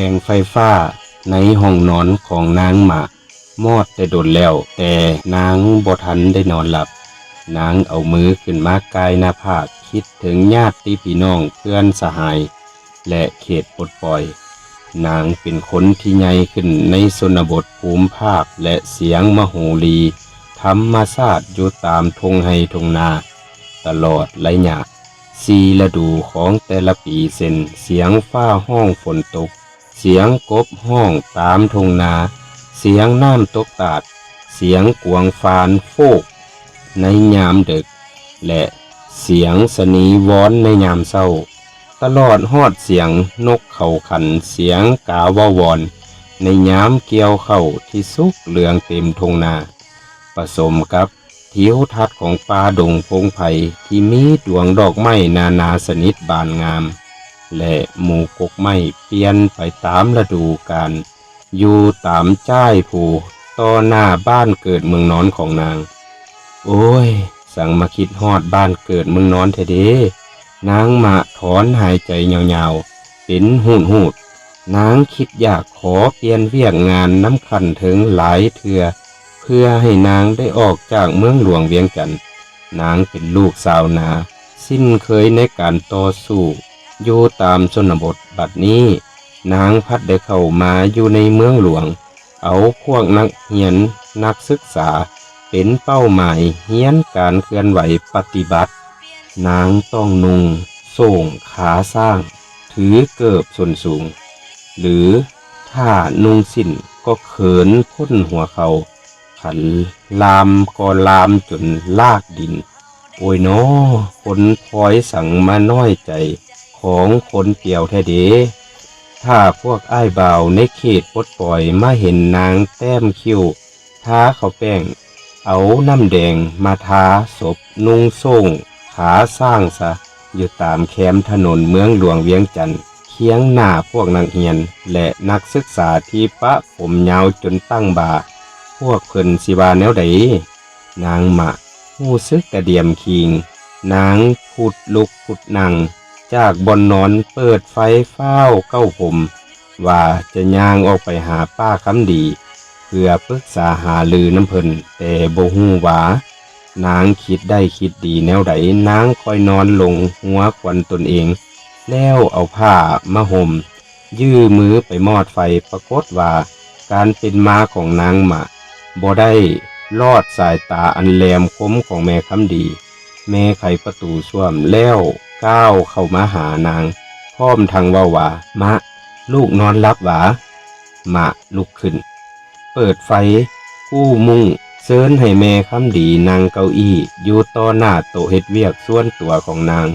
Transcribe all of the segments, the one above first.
งไฟฟ้าในห้องนอนของนางหมามอดแต่ดนแล้วแต่นางบ่ทันได้นอนหลับนางเอามือขึ้นมากายหน้าผากคิดถึงญาติพี่น้องเพื่อนสหายและเขตปลดปล่อยนางเป็นคนที่ใหญ่ขึ้นในชนบทภูมิภาคและเสียงมโหรีธรรมชาติอยู่ตามทงไห้ทงนาตลอดระยะ4 ฤดูของแต่ละปีเส้นเสียงฟ้าห้องฝนตกเสียงกบห้องตามทงนาเสียงน้ำตกตาดเสียงกวางฟานโฟกในยามดึกและเสียงสนีว้อนในยามเศร้าตลอดฮอดเสียงนกเขาขันเสียงกาว่าวอนในยามเกี่ยวเข้าที่สุกเหลืองเต็มทงนาผสมกับทิวทัศน์ของป่าดงพงไผ่ที่มีดวงดอกไม้นานาชนิดบานงามและหมู่กกไม้เปลี่ยนไปตามฤดูกาลอยู่ตามจ้ายผูต่อหน้าบ้านเกิดเมืองนอนของนางโอ้ยสั่งมาคิดฮอดบ้านเกิดเมืองนอนแท้เด้นางมาถอนหายใจยาวๆเป็นหูดนางคิดอยากขอเปลี่ยนเวียกงานน้ำคันถึงหลายเทื่อเพื่อให้นางได้ออกจากเมืองหลวงเวียงจันทน์นางเป็นลูกสาวนาสิ้นเคยในการต่อสู้อยู่ตามชนบทบัดนี้นางพัดได้เข้ามาอยู่ในเมืองหลวงเอาพวกนักเรียนนักศึกษาเป็นเป้าหมายเรียนการเคลื่อนไหวปฏิบัตินางต้องนุ่งโส่งขาสร้างถือเกิบส่วนสูงหรือถ้านุ่งสิ้นก็เขินพ้นหัวเขาขันลามก็ลามจนลากดินโอ้ยน้อคนพลอยสั่งมาน้อยใจของคนเปี่ยวแท้เด้ถ้าพวกอ้ายบ่าวในเขตปลดปล่อยมาเห็นนางแต้มคิ้วทาเขาแป้งเอาน้ำแดงมาทาศพนุ่งโส่งขาสร้างซะอยู่ตามแคมถนนเมืองหลวงเวียงจันทน์เคียงหน้าพวกนักเรียนและนักศึกษาที่ปะผมยาวจนตั้งบ่าพวกเพิ่นสิว่าแนวใดนางมะรู้สึกกระเดียมคิงนางพุดลุกพุดนั่งจากบนนอนเปิดไฟฟ้าวเก้าผมว่าจะย่างออกไปหาป้าคำดีเพื่อปรึกษาหาลือน้ำเพิ่นแต่บ่ฮู้ว่านางคิดได้คิดดีแนวใดนางคอยนอนลงหัวควันตนเองแล้วเอาผ้ามาห่มยื่อมือไปมอดไฟปรากฏว่าการเป็นมาของนางหมะบ่ได้ลอดสายตาอันแหลมคมของแม่คำดีแม่ไขประตูส้วมแล้วก้าวเข้ามาหานางพร้อมทั้งว่ามะลูกนอนรับหวามะลุกขึ้นเปิดไฟกู้มุ้งเซิ้นให้แม่คำดีนางเก้าอี้อยู่ต่อหน้าโต๊ะเฮ็ดเวียกส่วนตัวของนาง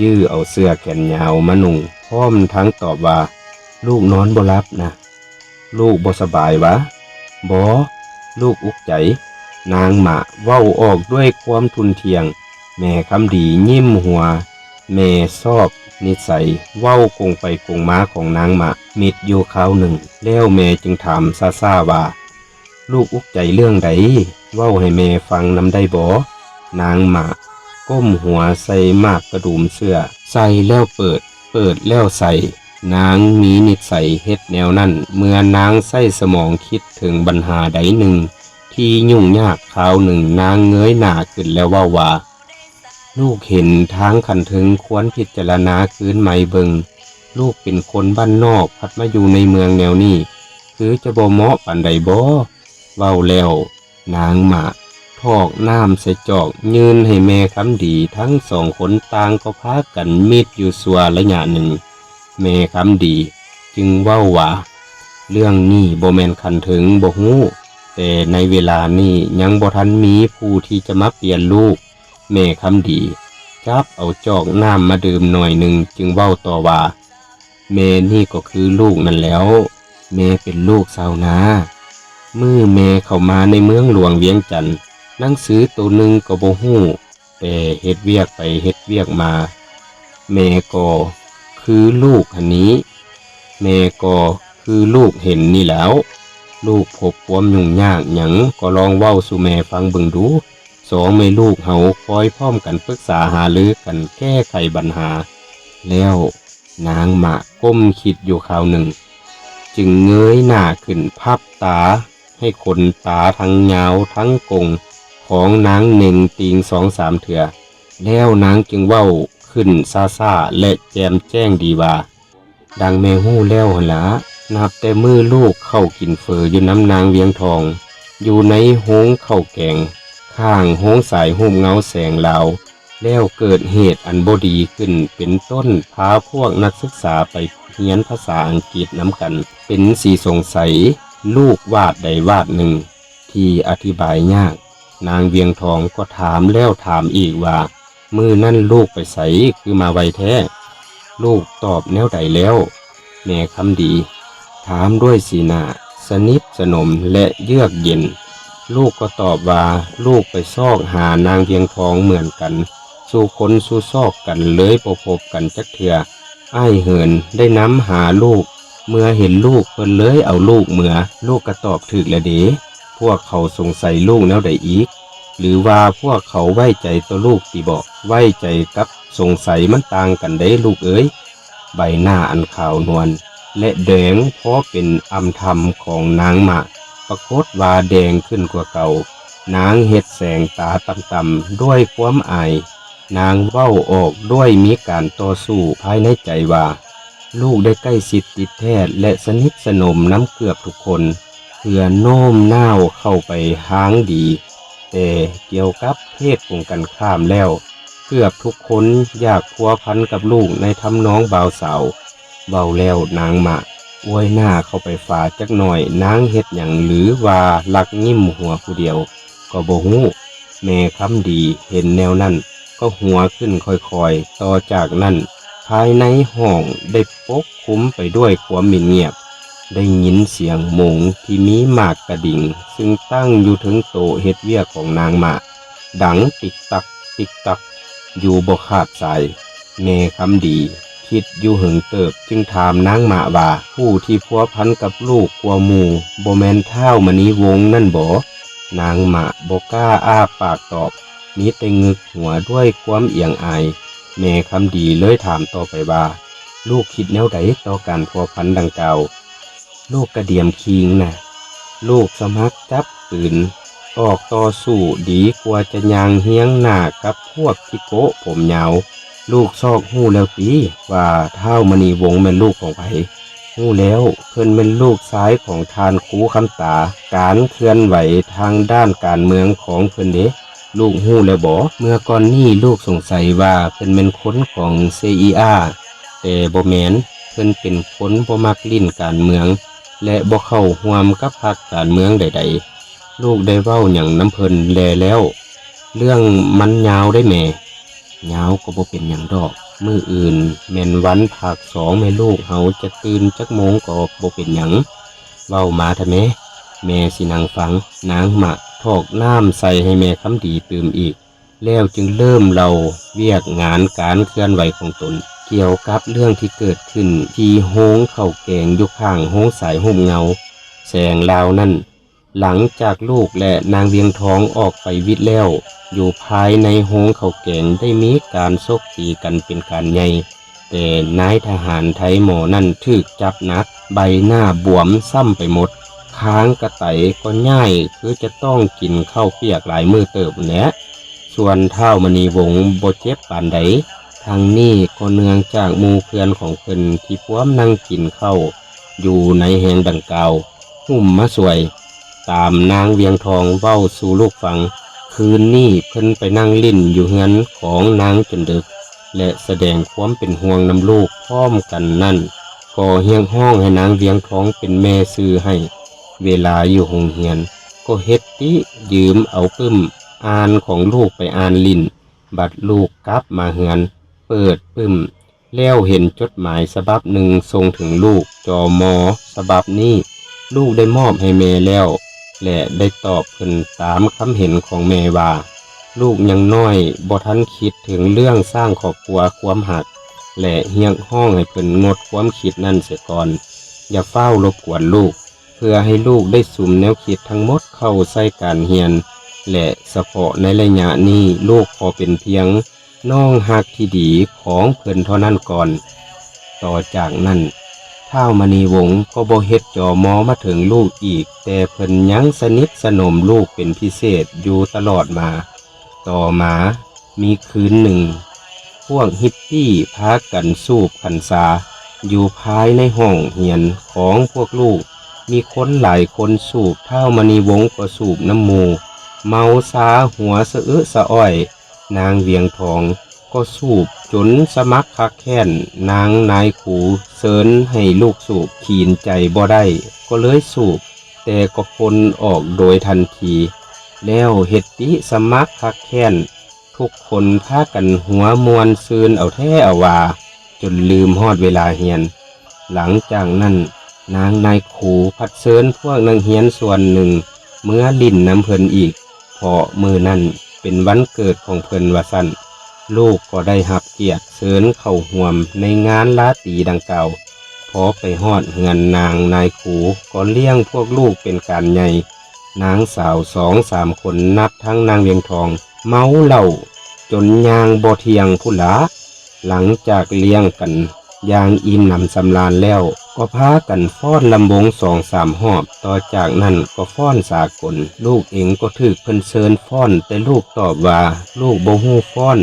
ยื้อเอาเสื้อแขนยาวมานุ่งพร้อมทั้งตอบว่าลูกนอนบ่หลับนะลูกบ่สบายวะบ่ลูกอุกใจนางหมะเว้าออกด้วยความทุนเทียงแม่คำดียิ้มหัวแม่ชอบนิสัยเว้ากงไปกงมาของนางหมะมิดอยู่คราวหนึ่งแล้วแม่จึงถามซ่าๆว่าลูกอุกใจเรื่องใดเว้าให้แม่ฟังนำได้บ่นางหมะก้มหัวใส่มากกระดุมเสื้อใส่แล้วเปิดแล้วใส่นางมีนิสัยเฮ็ดแนวนั้นเมื่อนางใส่สมองคิดถึงปัญหาใดหนึ่งที่ยุ่งยากคราวหนึ่งนางเงยหน้าขึ้นแล้วว่าลูกเห็นทางขันถึงควรพิจารณาคืนใหม่เบิงลูกเป็นคนบ้านนอกพัดมาอยู่ในเมืองแนวนี้คือจะบ่เหมาะปานใดบ่เว้าแล้วนางหมะทอกน้ำใส่จอกยืนให้แม่คำดีทั้งสองคนต่างก็พากันมิดอยู่สัวระยะหนึ่งแม่คำดีจึงเว้าว่าเรื่องนี้บ่แม่นขันถึงบ่ฮู้แต่ในเวลานี้ยังบ่ทันมีผู้ที่จะมาเปลี่ยนลูกแม่คำดีจับเอาจอกน้ำมาดื่มหน่อยหนึ่งจึงเว้าต่อว่าแม่นี่ก็คือลูกนั่นแล้วแม่เป็นลูกชาวนาเมื่อแม่เข้ามาในเมืองหลวงเวียงจันทน์หนังสือตัวหนึ่งก็บ่ฮู้แต่เฮ็ดเวียกไปเฮ็ดเวียกมาแม่ก็คือลูกอันนี้แม่ก็คือลูกเห็นนี่แล้วลูกพบความยุ่งยากหยังก็ลองเว้าสู่แม่ฟังเบิ่งดูสองแม่ลูกเฮาคอยพร้อมกันปรึกษาหารือกันแก้ไขปัญหาแล้วนางหมะก้มคิดอยู่คราวหนึ่ง จึงเงยหน้าขึ้นพับตาให้ขนตาทั้งยาวทั้งกงของนางเน่งติง2-3เถื่อแล้วนางจึงเว้าขึ้นซ่าๆและแจมแจ้งดีว่าดังแม่ฮู้แล้วหั่นล่ะนับแต่มือลูกเข้ากินเฟออยู่น้ำนางเวียงทองอยู่ในโฮงข้าวแกงข้างโฮงสายห่มเงาแสงลาวแล้วเกิดเหตุอันบ่ดีขึ้นเป็นต้นพาพวกนักศึกษาไปเรียนภาษาอังกฤษน้ำกันเป็นสีสงสัยลูกวาดใดวาดหนึ่งที่อธิบายยากนางเวียงทองก็ถามแล้วถามอีกว่ามื้อนั่นลูกไปไสคือมาไวแท้ลูกตอบแนวใดแล้วแม่คำดีถามด้วยสีหน้าสนิทสนมและเยือกเย็นลูกก็ตอบว่าลูกไปซอกหานางเวียงทองเหมือนกันสู่คนสู่ซอกกันเลยบ่พบกันจักเทื่ออ้ายเหินได้นำหาลูกเมื่อเห็นลูกเพิ่นเลยเอาลูกเมื่อลูกก็ตอบถูกแล้วเด้พวกเขาสงสัยลูกแนวใดอีกหรือว่าพวกเขาไว้ใจตัวลูกติบ่ไว้ใจกับสงสัยมันต่างกันได้ลูกเอ๋ยใบหน้าอันขาวนวลและแดงเพราะเป็นอำธรรมของนางมะปรากฏว่าแดงขึ้นกว่าเก่านางเฮ็ดแสงตาต่ำๆด้วยความอายนางเว้าออกด้วยมีการต่อสู้ภายในใจว่าลูกได้ใกล้ชิดติดแท้และสนิทสนมน้ำเกือบทุกคนเพื่อโน้มน้าวเข้าไปหางดีแต่เกี่ยวกับเพศตรงกันข้ามแล้วเกือบทุกคนอยากพัวพันกับลูกในทำน้องบ่าวสาวเบาแล้วนางมะอวยหน้าเข้าไปฝ่าจักหน่อยนางเฮ็ดหยังหรือว่าลักยิ้มหัวผู้เดียวก็บ่ฮู้แม่คำดีเห็นแนวนั้นก็หัวขึ้นค่อยๆต่อจากนั้นภายในห้องได้ปกคลุมไปด้วยความเงียบได้ยินเสียงหมงที่มีหมากกระดิ่งซึ่งตั้งอยู่ถึงโต๊ะเฮ็ดเวียกของนางมะดังติกตักติกตักอยู่บ่ขาดสายแม่คำดีคิดอยู่หึงเติบจึงถามนางมะว่าผู้ที่พัวพันกับลูกกลัวหมู่บ่แม่นเท้ามณีวงศ์นั่นบ่นางมะบ่กล้าอ้าปากตอบมีแต่งึกหัวด้วยความเอียงอายแม่คำดีเลยถามต่อไปว่าลูกคิดแนวใดต่อการพัวพันดังกล่าวลูกกระเดียมคิงน่ะลูกสมัครจับปืนออกต่อสู้ดีกว่าจะยางเฮียงหน้ากับพวกที่โกะผมยาวลูกซอกหู้แล้วติว่าเท้ามณีวงศ์แม่นลูกของไผหู้แล้วเพิ่นเป็นลูกซ้ายของทานคูคำตาการเคลื่อนไหวทางด้านการเมืองของเพิ่นเด้ลูกหู้แล้วบ่เมื่อก่อนนี้ลูกสงสัยว่าเพิ่นเป็นคนของ CIA แต่บ่แม่นเพิ่นเป็นคนบ่มักลิ้นการเมืองและบ่เข้าร่วมกับพรรคการเมืองใดๆลูกได้เว้าหยังนำเพิ่นแล้วเรื่องมันยาวได้แม่ยาวก็บ่เป็นหยังดอกมื้ออื่นแม่นวันภาค2แม่ลูกเฮาจะตื่นจักโมงก็บ่เป็นหยังเว้ามาเถอะแม่สินั่งฟังนางหมักทอกน้ำใส่ให้แม่คำดีตื่มอีกแล้วจึงเริ่มเล่าเวียกงานการเคลื่อนไหวของตนเกี่ยวกับเรื่องที่เกิดขึ้นที่โฮงข้าวแกงอยู่ข้างโฮงสายห่มเงาแสงลาวนั่นหลังจากลูกและนางเวียงทองออกไปวิทย์แล้วอยู่ภายในโฮงข้าวแกงได้มีการซกตีกันเป็นการใหญ่แต่นายทหารไทยหมอนั่นถูกจับหนักใบหน้าบวมซ้ำไปหมดค้างกระไตก็ง่ายคือจะต้องกินข้าวเปียกหลายมื้อเติบแหละส่วนเท้ามณีวงศ์บ่เจ็บปานใดทางนี้ก็เนื่องจากหมู่เพื่อนของเพิ่นที่พวมนั่งกินข้าวอยู่ในแห่งดังกล่าวหุ่มมาสวยตามนางเวียงทองเว้าสู่ลูกฟังคืนนี้เพิ่นไปนั่งลิ้นอยู่เฮือนของนางจนดึกและแสดงความเป็นห่วงนำลูกพร้อมกันนั่นก็เฮียงห้องให้นางเวียงทองเป็นแม่ซื้อให้เวลาอยู่โรงเรียนก็เฮ็ดติยืมเอาปึ้มอ่านของลูกไปอ่านลิ้นบัดลูกกลับมาเฮือนเปิดปึ้มแล้วเห็นจดหมายฉบับหนึ่งส่งถึงลูกจอมอฉบับนี้ลูกได้มอบให้แม่แล้วและได้ตอบเพิ่นตามคำเห็นของแม่ว่าลูกยังน้อยบ่ทันคิดถึงเรื่องสร้างครอบครัวความหักและเฮียงห้องให้เพิ่นงดความคิดนั่นเสียก่อนอย่าเฝ้ารบกวนลูกเพื่อให้ลูกได้สุมแนวคิดทั้งหมดเข้าใส่การเรียนและเฉพาะในระยะนี้ลูกพอเป็นเพียงน้องฮักที่ดีของเพิ่นเท่านั้นก่อนต่อจากนั้นท ท้าวมณีวงศ์ก็บ่เฮ็ดจอมอมาถึงลูกอีกแต่เพิ่นยังสนิทสนมลูกเป็นพิเศษอยู่ตลอดมาต่อมามีคืนหนึ่งพวกฮิปปี้พากันสูบพรรษาอยู่ภายในห้องเรียนของพวกลูกมีคนหลายคนสูบท้าวมณีวงศ์ก็สูบน้ำหมู่เมาซาหัวสะอึสะอ้อยนางเวียงทองก็สูบจนสมักคักแค้นนางนายขูเซินให้ลูกสูบขีนใจบ่ได้ก็เลยสูบแต่ก็พ้นออกโดยทันทีแล้วเฮ็ดติสมักคักแค้นทุกคนพากันหัวมวนซืนเอาแท้เอาว่าจนลืมฮอดเวลาเรียนหลังจากนั้นนางนายขูพัดเซินพวกนักเรียนส่วนหนึ่งเมื่อลิ้นน้ำเพิ่นอีกเพราะมื้อนั้นเป็นวันเกิดของเพิ่นว่าซั่นลูกก็ได้รับเกียรติเชิญเข้าร่วมในงานราตรีดังกล่าวพอไปฮอดเฮือนนางนายขูก็เลี้ยงพวกลูกเป็นการใหญ่นางสาว2-3 คนนับทั้งนางเวียงทองเมาเหล้าจนยางบ่เที่ยงพุละหลังจากเลี้ยงกันอย่างอิ่มหนำสำราญแล้วก็พากันฟ้อนลำวง2-3 รอบต่อจากนั้นก็ฟ้อนสากลลูกเองก็ถูกเพิ่นเชิญฟ้อนแต่ลูกตอบว่าลูกบ่ฮู้ฟ้อน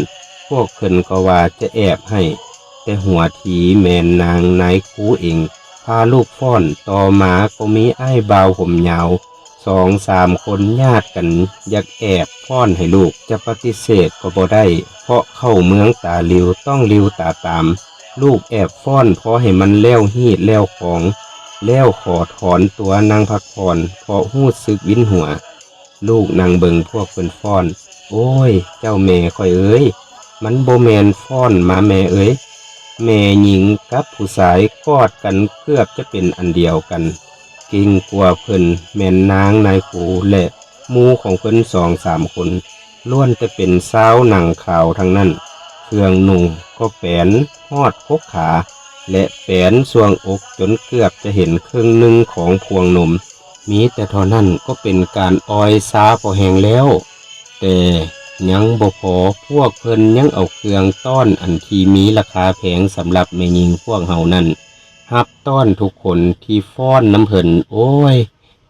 พวกเพิ่นก็ว่าจะแอบให้แต่หัวทีแม่นนางนายครูเองพาลูกฟ้อนต่อมาก็มีอ้ายบ่าวผมยาว2-3 คนญาติกันอยากแอบฟ้อนให้ลูกจะปฏิเสธก็บ่ได้เพราะเข้าเมืองตาหลิวต้องหลิวตาตามลูกแอบฟ้อนพอให้มันแล้วฮีดแล้วของแล้วขอถอนตัวนางพักผ่อนเพราะหู้สึกวินหัวลูกนางเบิงพวกเพิ่นฟ้อนโอ้ยเจ้าแม่ค่อยเอ้ยมันบ่แม่นฟ้อนมาแม่เอ้ยแม่หญิงกับผู้ชายกอดกันเกือบจะเป็นอันเดียวกันเก่งกว่าเพิ่นแม่นนางนายขูและหมู่ของเพิ่น2-3 คนล้วนแต่เป็นสาวหนังขาวทั้งนั้นเครื่องนุ่งก็แปนฮอดคกขาและแปนสวงอกจนเกือบจะเห็นครึ่งหนึ่งของพวงนมมีแต่เท่านั้นก็เป็นการออยซาพอแห้งแล้วแต่ยังบ่พอพวกเพิ่นยังเอาเครื่องต้อนอันที่มีราคาแพงสำหรับแม่หญิงพวกเฮานั้นรับต้อนทุกคนที่ฟ้อนน้ำเพิ่นโอ้ย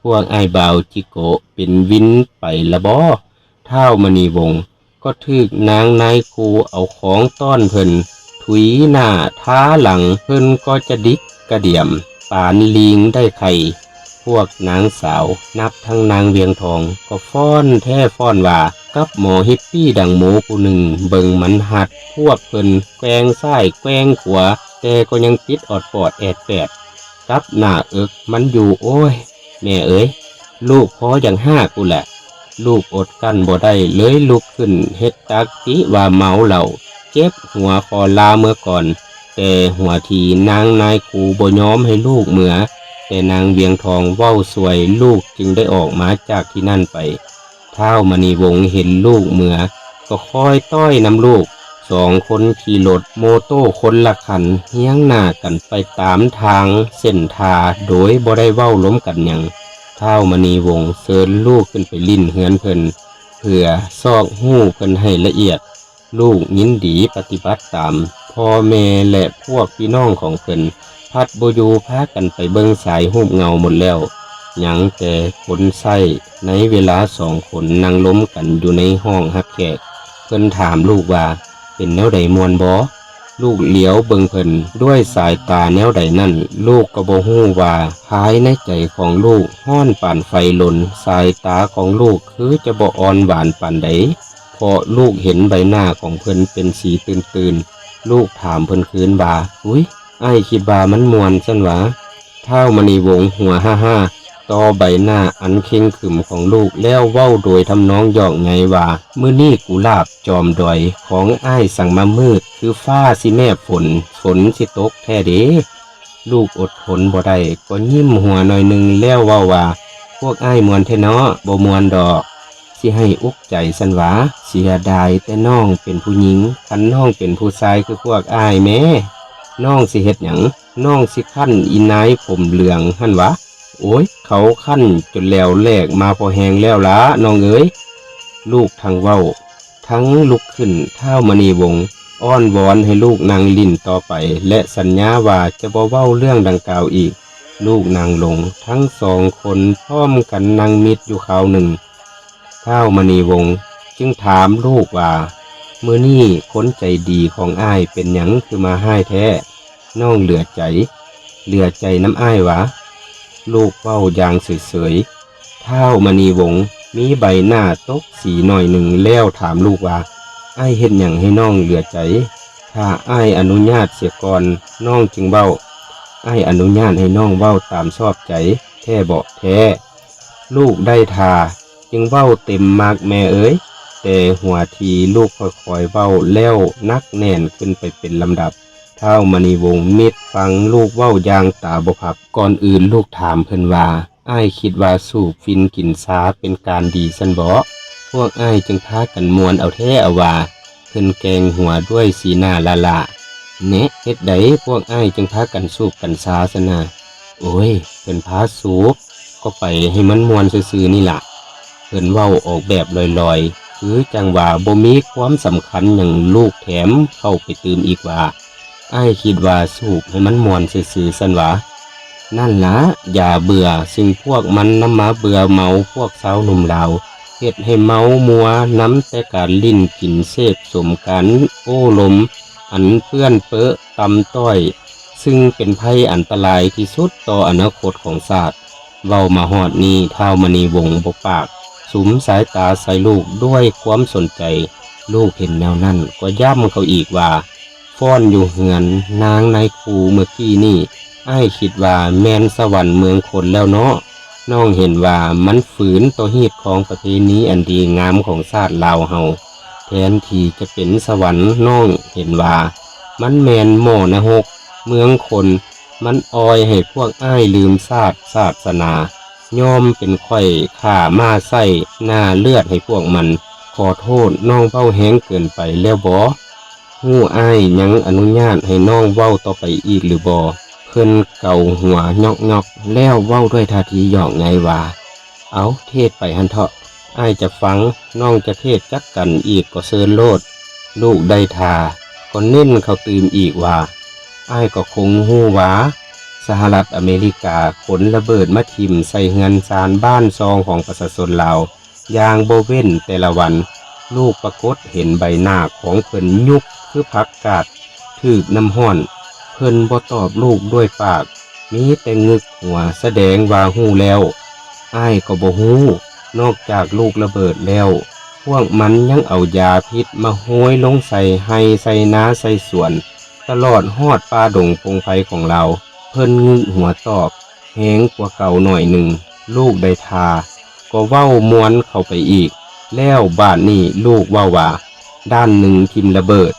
พวกอ้ายบ่าวจิโกะเป็นวินไปละบ่ท้าวมณีวงศ์ก็ถูกนางนายครูเอาของต้อนเพิ่นถุยหน้าท้าหลังเพิ่นก็จะดิกกระเดี่ยมปานลิงได้ไข่พวกนางสาวนับทั้งนางเวียงทองก็ฟ้อนแท้ฟ้อนว่ากับหมอฮิปปี้ดังหมูผู้หนึ่งเบิ่งมันหัดพวกเพิ่นแกล้งซ้ายแกล้งขวาแต่ก็ยังติดอดปอดแอดแปดกับหน้าเอิกมันอยู่โอ้ยแม่เอ๋ยลูกพออย่างห้ากูแหละลูกอดกั้นบ่ได้เลยลุกขึ้นเฮ็ดตักติว่าเมาเหล้าเจ็บหัวคอลาเมื่อก่อนแต่หัวทีนางนายครูบ่ยอมให้ลูกเมื่อแต่นางเวียงทองเว้าสวยลูกจึงได้ออกมาจากที่นั่นไปท้าวมณีวงศ์เห็นลูกเมื่อก็คอยต้อยนำลูก2 คนขี่รถโมโต้คนละคันเฮี้ยงหน้ากันไปตามทางเส้นทาโดยบ่ได้เว้าล้มกันหยังท้าวมณีวงศ์เชิญลูกขึ้นไปลิ้นเฮือนเพิ่นเพื่อซอกหู้เพิ่นให้ละเอียดลูกยินดีปฏิบัติตามพ่อแม่และพวกพี่น้องของเพิ่นพัดบ่อยู่พากันไปเบิ่งสายหูบเงาหมดแล้วยังแต่คนไส้ในเวลา2 คนนั่งล้มกันอยู่ในห้องรับแขกเพิ่นถามลูกว่าเป็นแนวใดมวนบ่ลูกเหลียวเบิ่งเพิ่นด้วยสายตาแนวใดนั่นลูกก็บ่ฮู้ว่าภายในใจของลูกฮ้อนปานไฟลนสายตาของลูกคือจะบ่อ่อนหวานปานใดเพราะลูกเห็นใบหน้าของเพิ่นเป็นสีตื่นๆลูกถามเพิ่นคืนว่าอุ๊ยอ้ายคิดว่ามันม่วนซั่นหวะท้าวมณีวงศ์หัวฮ่าๆต่อใบหน้าอันเข่งขรึมของลูกแล้วเว้าโดยทำนองหยอกไงว่ามื้อนี้กุหลาบจอมดอยของอ้ายสั่งมามืดคือฟ้าสิแม่ฝนสิตกแท้เด้ลูกอดทนบ่ได้ก็ยิ้มหัวหน่อยนึงแล้วเว้าว่าพวกอ้ายม่วนแท้เนาะบ่ม่วนดอกสิให้อุกใจซั่นหวะเสียดายแต่น้องเป็นผู้หญิงคันน้องเป็นผู้ชายคือพวกอ้ายแม่น้องสิเฮ็ดหยังน้องสิคั่นอีนายผมเหลืองหั่นวะโอ้ยเขาคั่นจนแล้วแลกมาพอแหงแล้วล่ะน้องเอ๋ยลูกทั้งเว้าทั้งลุกขึ้นท้าวมณีวงศ์ อ้อนวอนให้ลูกนางลิ้นต่อไปและสัญญาว่าจะบ่เว้าเรื่องดังกล่าวอีกลูกนางลงทั้งสองคนพร้อมกันนั่งมิตรอยู่คราวหนึ่งท้าวมณีวงศ์จึงถามลูกว่ามื้อนี้คนใจดีของอ้ายเป็นหยังคือมาให้แท้น้องเหลือใจน้ำอ้ายวะลูกเว้าอย่างเฉยๆท้าวมณีวงศ์มีใบหน้าตกสีหน่อยหนึ่งแล้วถามลูกว่าอ้ายเฮ็ดหยังให้น้องเหลือใจถ้าอ้ายอนุญาตเสียก่อนน้องจึงเว้าอ้ายอนุญาตให้น้องเว้าตามชอบใจแท้บ่แท้ลูกได้ทาจึงเว้าเต็มมากแม่เอ๋ยแต่หัวทีลูกค่อยๆเว้าแล้วนักแน่นขึ้นไปเป็นลำดับท้าวมณีวงศ์มิตรฟังลูกเว้าอย่างตาบ่พับก่อนอื่นลูกถามเพิ่นว่าอ้ายคิดว่าสูบฟินกินซาเป็นการดีซั่นบ่พวกอ้ายจึงพากันมวนเอาแท้เอาว่าเพิ่นแกงหัวด้วยสีหน้าละแนะเฮ็ดใดพวกอ้ายจึงพากันสูบกันซาซะนะโอ้ยเพิ่นพาสูบก็ไปให้มันมวนซื่อๆนี่ล่ะเพิ่นเว้าออกแบบลอยๆคือจังว่าบ่มีความสำคัญหยังลูกแถมเข้าไปเติมอีกว่าอ้ายคิดว่าสูบให้มันมวนซื่อๆซั่นหวะนั่นล่ะอย่าเบื่อสิ่งพวกมันนำมาเบื่อเมาพวกสาวหนุ่มลาวเฮ็ดให้เมามัวนำแต่การลิ้นกินเสพสมกันโอ้ลมอันเปื้อนเปื้อตำต้อยซึ่งเป็นภัยอันตรายที่สุดต่ออนาคตของชาติเว้ามาฮอดนี้ท้าวมณีวงศ์บ่ปากสุมสายตาใส่ลูกด้วยความสนใจลูกเห็นแนวนั้นก็ย้ำเขาอีกว่าฟ้อนอยู่เหือนนางในคูเมื่อกี้นี่อ้ายคิดว่าแม่นสวรรค์เมืองคนแล้วเนาะน้องเห็นว่ามันฝืนต่อฮีตของประเพณีอันดีงามของชาติลาวเฮาแทนที่จะเป็นสวรรค์น้องเห็นว่ามันแมนหม้อนรกเมืองคนมันออยให้พวกอ้ายลืมชาติศาสนายอมเป็นข่อยข่ามาใส่หน้าเลือดให้พวกมันขอโทษน้องเว้าแห้งเกินไปแล้วบ่ฮู้อ้ายยังอนุญาตให้น้องเว้าต่อไปอีกหรือบ่เพิ่นเก่าหัวยอกๆแล้วเว้าด้วยท่าทีหยอกไงว่าเอาเทศไปหันเถาะอ้ายจะฟังน้องจะเทศจักกันอีกก็เชิญโลดลูกได้ทาก็เน้นเขาตื่มอีกว่าอ้ายก็คงฮู้ว่าสหรัฐอเมริกาขนระเบิดมาทิ่มใส่เฮือนซานบ้านซองของประชาชนลาวอย่างบ่เว้นแต่ละวันลูกปรากฏเห็นใบหน้าของเพิ่นยุบคือผักกาดถูกน้ำห้อนเพิ่นบ่ตอบลูกด้วยปากมีแต่งึกหัวแสดงว่าฮู้แล้วอ้ายก็บ่ฮู้นอกจากลูกระเบิดแล้วพวกมันยังเอายาพิษมาโหยลงใส่ไห้ใส่นาใส่สวนตลอดฮอดป่าดงพงไพของเราเพิ่นงึกหัวตอบแหงกว่าเก่าหน่อยหนึ่งลูกได้ทาก็เว้ามวนเข้าไปอีกแล้วบ้านนี้ลูกว่าด้านหนึ่งทิ่มระเบิด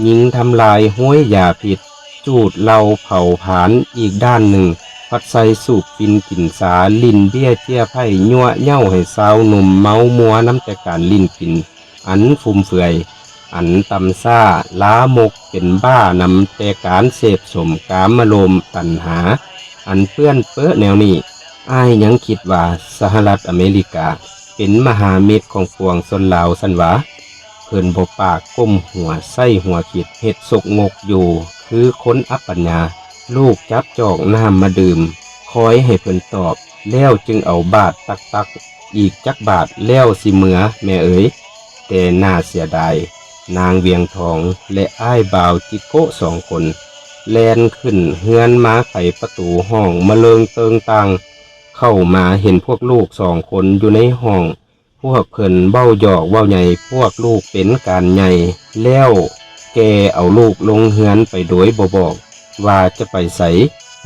ยิงทำลายห้วยยาพิษจูดเหล้าเผาผลาญอีกด้านหนึ่งพัดใส่สูบฟินกินสาลิ้นเบี้ยเจี้ยไผ่ยั่วเย้าให้สาวหนุ่มเมามัวน้ำแต่การลิ้นกินอันฟุ่มเฟือยอันตำซ่าล้ามกเป็นบ้านำแต่การเสพสมกามโลมตัณหาอันเปื้อนเปื้อแนวนี้อ้ายยังคิดว่าสหรัฐอเมริกาเป็นมหามิตรของปวงชนลาวสันวะเพิ่นบ่ปากก้มหัวไส้หัวคิดเฮ็ดสกงกอยู่คือคนอัปปัญญาลูกจับจอกน้ำมาดื่มคอยให้เพิ่นตอบแล้วจึงเอาบาทตักอีกจักบาทแล้วสิเมือแม่เอ๋ยแต่น่าเสียดายนางเวียงทองและอ้ายบ่าวจิโกะสองคนแลนขึ้นเฮือนมาไขประตูห้องมะเริงเติงตังเข้ามาเห็นพวกลูกสองคนอยู่ในห้องพวกเพิ่นเบ้าหยอกเว้าใหญ่พวกลูกเป็นการใหญ่แล้วแกเอาลูกลงเฮือนไปโดยบ่บอกว่าจะไปไส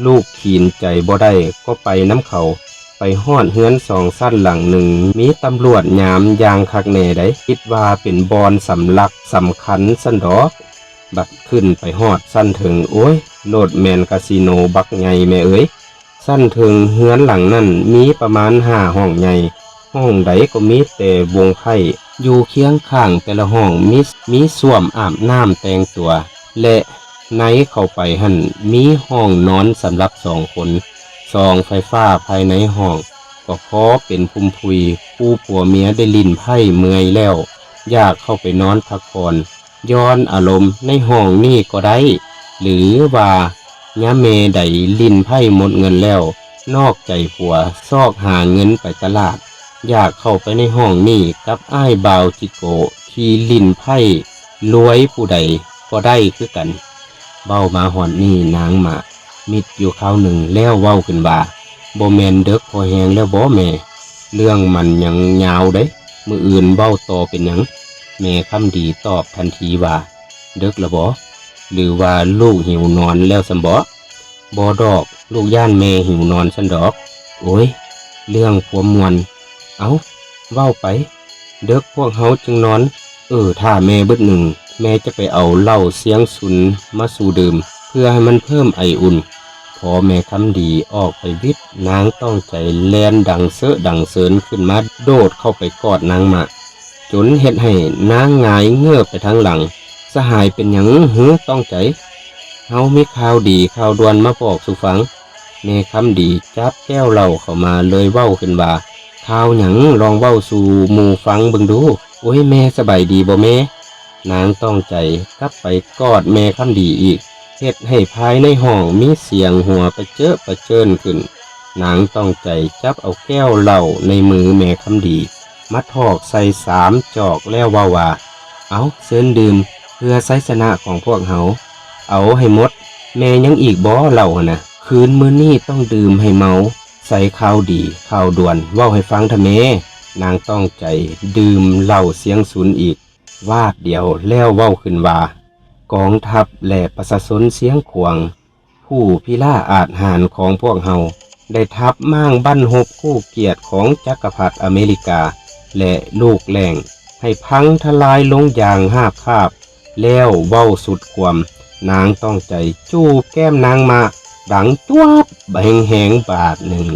ลูกขีนใจบ่ได้ก็ไปน้ำเขาไปฮอดเฮือนสองสั้นหลังหนึ่งมีตำรวจยามยางคักแน่ได้คิดว่าเป็นบอนสำลักสำคัญสันดอกบัดขึ้นไปฮอดสั้นถึงโอ้ยโลดแมนคาสิโนบักใหญ่แม่เอ๋ยสั้นถึงเฮือนหลังนั่นมีประมาณ5 ห้องใหญ่ห้องใดก็มีแต่วงไพ่อยู่เคียงข้างแต่ละห้องมีส้วมอาบน้ำแต่งตัวและในเข้าไปหั่นมีห้องนอนสำหรับ2 คนซองไฟฟ้าภายในห้องก็พอเป็นภูมิพุยผู้ผัวเมียได้ลิ้นไพ่เมื่อยแล้วอยากเข้าไปนอนพักผ่อน ย้อนอารมณ์ในห้องนี่ก็ได้หรือว่ายะเมใดลิ้นไพ่หมดเงินแล้วนอกใจผัวซอกหาเงินไปตลาดอยากเข้าไปในห้องนี่กับอ้ายบาวจิโกที่ลิ้นไพ่รวยผู้ใดก็ได้คือกันเบ้ามาหอดนี่นางมามิดอยู่คราวหนึ่งแล้วเว้าขึ้นว่าบ่แม่นเด็กพอแหงแล้วบ่แม่เรื่องมันยังยาวเด้มื้ออื่นเว้าต่อเป็นหยังแม่คำดีตอบทันทีว่าเด็กละบ่หรือว่าลูกหิวนอนแล้วซั่นบ่ดอกลูกย่านแม่หิวนอนซั่นดอกโอ้ยเรื่องผัวมวนเอ้าเว้าไปเด็กพวกเฮาจึงนอนถ้าแม่เบิดหนึ่งแม่จะไปเอาเหล้าเสียงสุนมาสู่ดื่มเพื่อให้มันเพิ่มไออุ่นพอแม่คำดีออกไปวิทย์นางต้องใจแลนดังเสอะดังเสินขึ้นมาโดดเข้าไปกอดนางมาจนเฮ็ดให้นางหงายเงือบไปทางหลังสหายเป็นหยังหือต้องใจเฮามีข่าวดีข่าวด่วนมาบอกสู่ฟังแม่คำดีจับแก้วเหล้าเข้ามาเลยเว้าขึ้นว่าข่าวหยังลองเว้าสู่หมู่ฟังเบิ่งดูโอ้ยแม่สบายดีบ่แม่นางต้องใจกลับไปกอดแม่คำดีอีกเฮ็ดให้ภายในห้องมีเสียงหัวประเจอประเจิญขึ้นนางต้องใจจับเอาแก้วเหล้าในมือแม่คำดีมาทอกใส่3 จอกแล้วว่าเอาเชิญดื่มเพื่อไสชนะของพวกเฮาเอาให้หมดแม่ยังอีกบ่เหล้านะคืนมื้อนี้ต้องดื่มให้เมาใส่ข่าวดีข่าวด่วนเว้าให้ฟังทะเมนางต้องใจดื่มเหล้าเสียงสุนอีกวาดเดียวแล้วเว้าขึ้นว่ากองทัพและประชาชนเสียงขวงผู้พิล่าอาจหารของพวกเฮาได้ทับม่างบั้นหบคู่เกียรติของจักรพรรดิอเมริกาและลูกแหล่งให้พังทลายลงอย่างหาบคาบแล้วเว้าสุดความนางต้องใจจูบแก้มนางมาดังจวบแหงบาทหนึ่ง